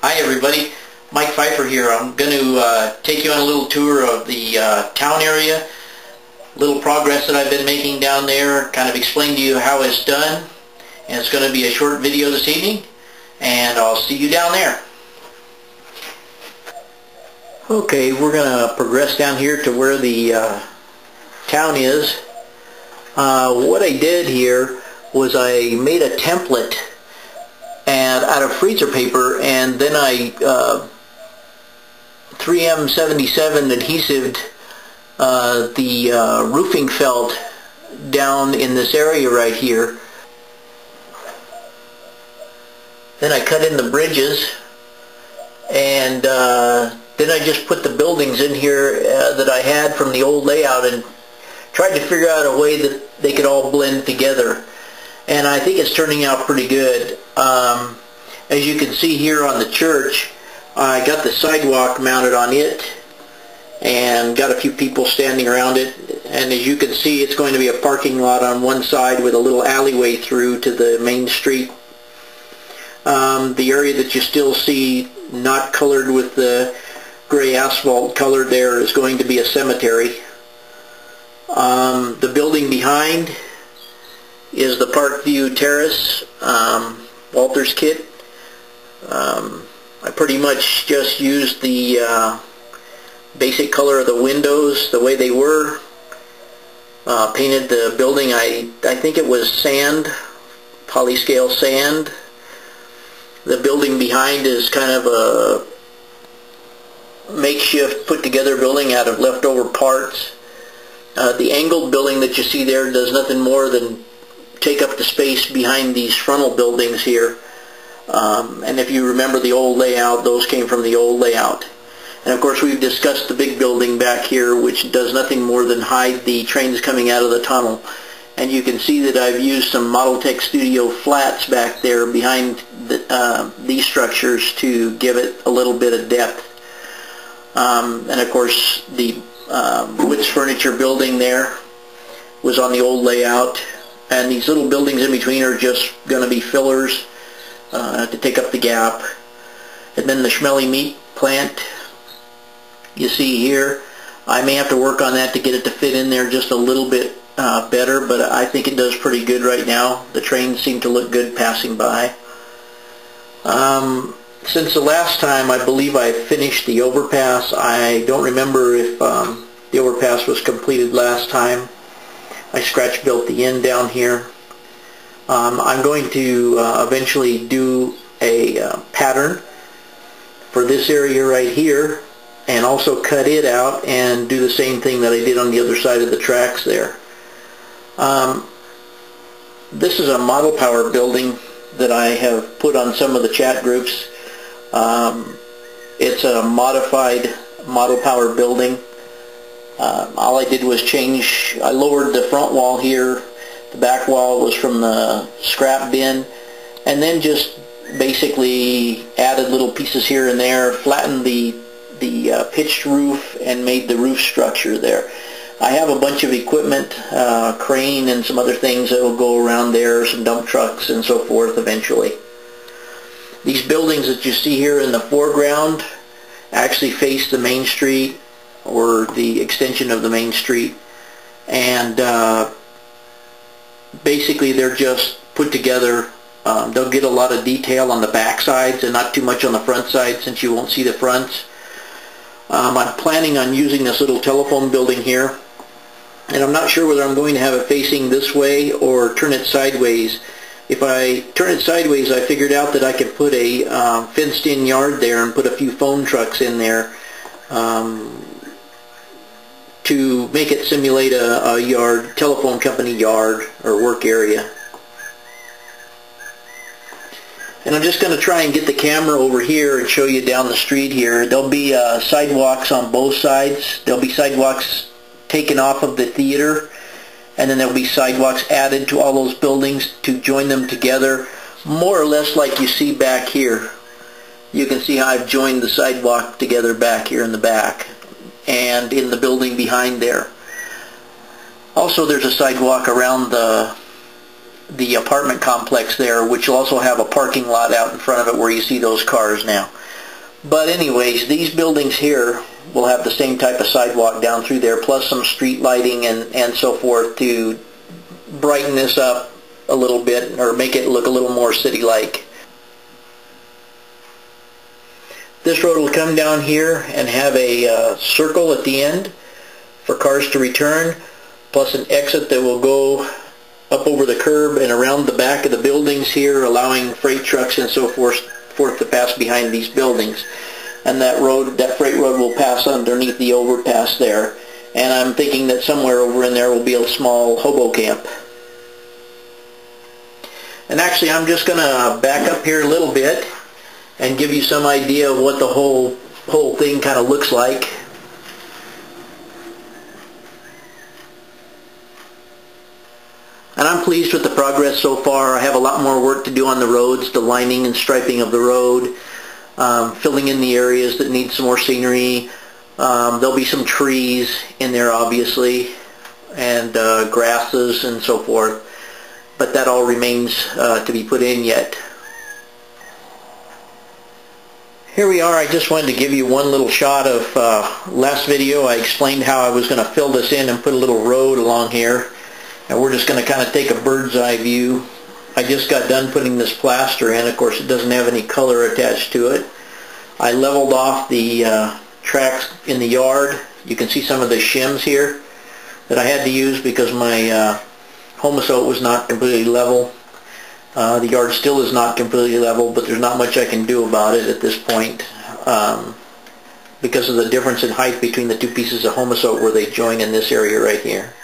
Hi everybody, Mike Pfeiffer here. I'm going to take you on a little tour of the town area, little progress that I've been making down there, kind of explain to you how it's done, and it's going to be a short video this evening, and I'll see you down there. Okay, we're going to progress down here to where the town is. What I did here was I made a template and out of freezer paper, and then I 3M77 adhesive the roofing felt down in this area right here. Then I cut in the bridges, and then I just put the buildings in here that I had from the old layout and tried to figure out a way that they could all blend together. And I think it's turning out pretty good. As you can see here on the church, I got the sidewalk mounted on it and got a few people standing around it. And as you can see, it's going to be a parking lot on one side with a little alleyway through to the main street. The area that you still see not colored with the gray asphalt color there is going to be a cemetery. The building behind is the Parkview Terrace Walters kit. I pretty much just used the basic color of the windows the way they were. Painted the building, I think it was sand, polyscale sand. The building behind is kind of a makeshift put together building out of leftover parts. The angled building that you see there does nothing more than take up the space behind these frontal buildings here. And if you remember the old layout, those came from the old layout. And of course we've discussed the big building back here, which does nothing more than hide the trains coming out of the tunnel. And you can see that I've used some Model Tech Studio flats back there behind these structures to give it a little bit of depth. And of course the Woods Furniture building there was on the old layout. And these little buildings in between are just going to be fillers to take up the gap. And then the Schmelly meat plant you see here, I may have to work on that to get it to fit in there just a little bit better, but I think it does pretty good right now. The trains seem to look good passing by. Since the last time I believe I finished the overpass, I don't remember if the overpass was completed last time. I scratch built the end down here. I'm going to eventually do a pattern for this area right here and also cut it out and do the same thing that I did on the other side of the tracks there. This is a model power building that I have put on some of the chat groups. It's a modified model power building. All I did was I lowered the front wall here, the back wall was from the scrap bin, and then just basically added little pieces here and there, flattened the pitched roof and made the roof structure there. I have a bunch of equipment, crane and some other things that will go around there, some dump trucks and so forth eventually. These buildings that you see here in the foreground actually face the main street, or the extension of the main street, and basically they're just put together. They'll get a lot of detail on the back sides and not too much on the front side, since you won't see the fronts. I'm planning on using this little telephone building here, and I'm not sure whether I'm going to have it facing this way or turn it sideways. If I turn it sideways, I figured out that I could put a fenced-in yard there and put a few phone trucks in there to make it simulate a yard, telephone company yard or work area. And I'm just going to try and get the camera over here and show you down the street here. There'll be sidewalks on both sides. There'll be sidewalks taken off of the theater, and then there'll be sidewalks added to all those buildings to join them together, more or less like you see back here. You can see how I've joined the sidewalk together back here in the back and in the building behind there. Also, there's a sidewalk around the the apartment complex there, which will also have a parking lot out in front of it where you see those cars now. But anyways, these buildings here will have the same type of sidewalk down through there, plus some street lighting and so forth to brighten this up a little bit or make it look a little more city-like. This road will come down here and have a circle at the end for cars to return, plus an exit that will go up over the curb and around the back of the buildings here, allowing freight trucks and so forth to pass behind these buildings. And that freight road will pass underneath the overpass there. And I'm thinking that somewhere over in there will be a small hobo camp. And actually, I'm just going to back up here a little bit and give you some idea of what the whole thing kind of looks like. And I'm pleased with the progress so far. I have a lot more work to do on the roads, the lining and striping of the road, filling in the areas that need some more scenery. There'll be some trees in there, obviously, and grasses and so forth. But that all remains to be put in yet. Here we are. I just wanted to give you one little shot of last video. I explained how I was going to fill this in and put a little road along here. And we're just going to kind of take a bird's eye view. I just got done putting this plaster in. Of course, it doesn't have any color attached to it. I leveled off the tracks in the yard. You can see some of the shims here that I had to use because my homosote was not completely level. The yard still is not completely level, but there's not much I can do about it at this point because of the difference in height between the two pieces of homosote where they join in this area right here.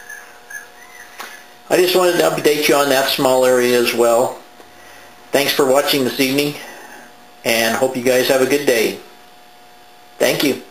I just wanted to update you on that small area as well. Thanks for watching this evening, and hope you guys have a good day. Thank you.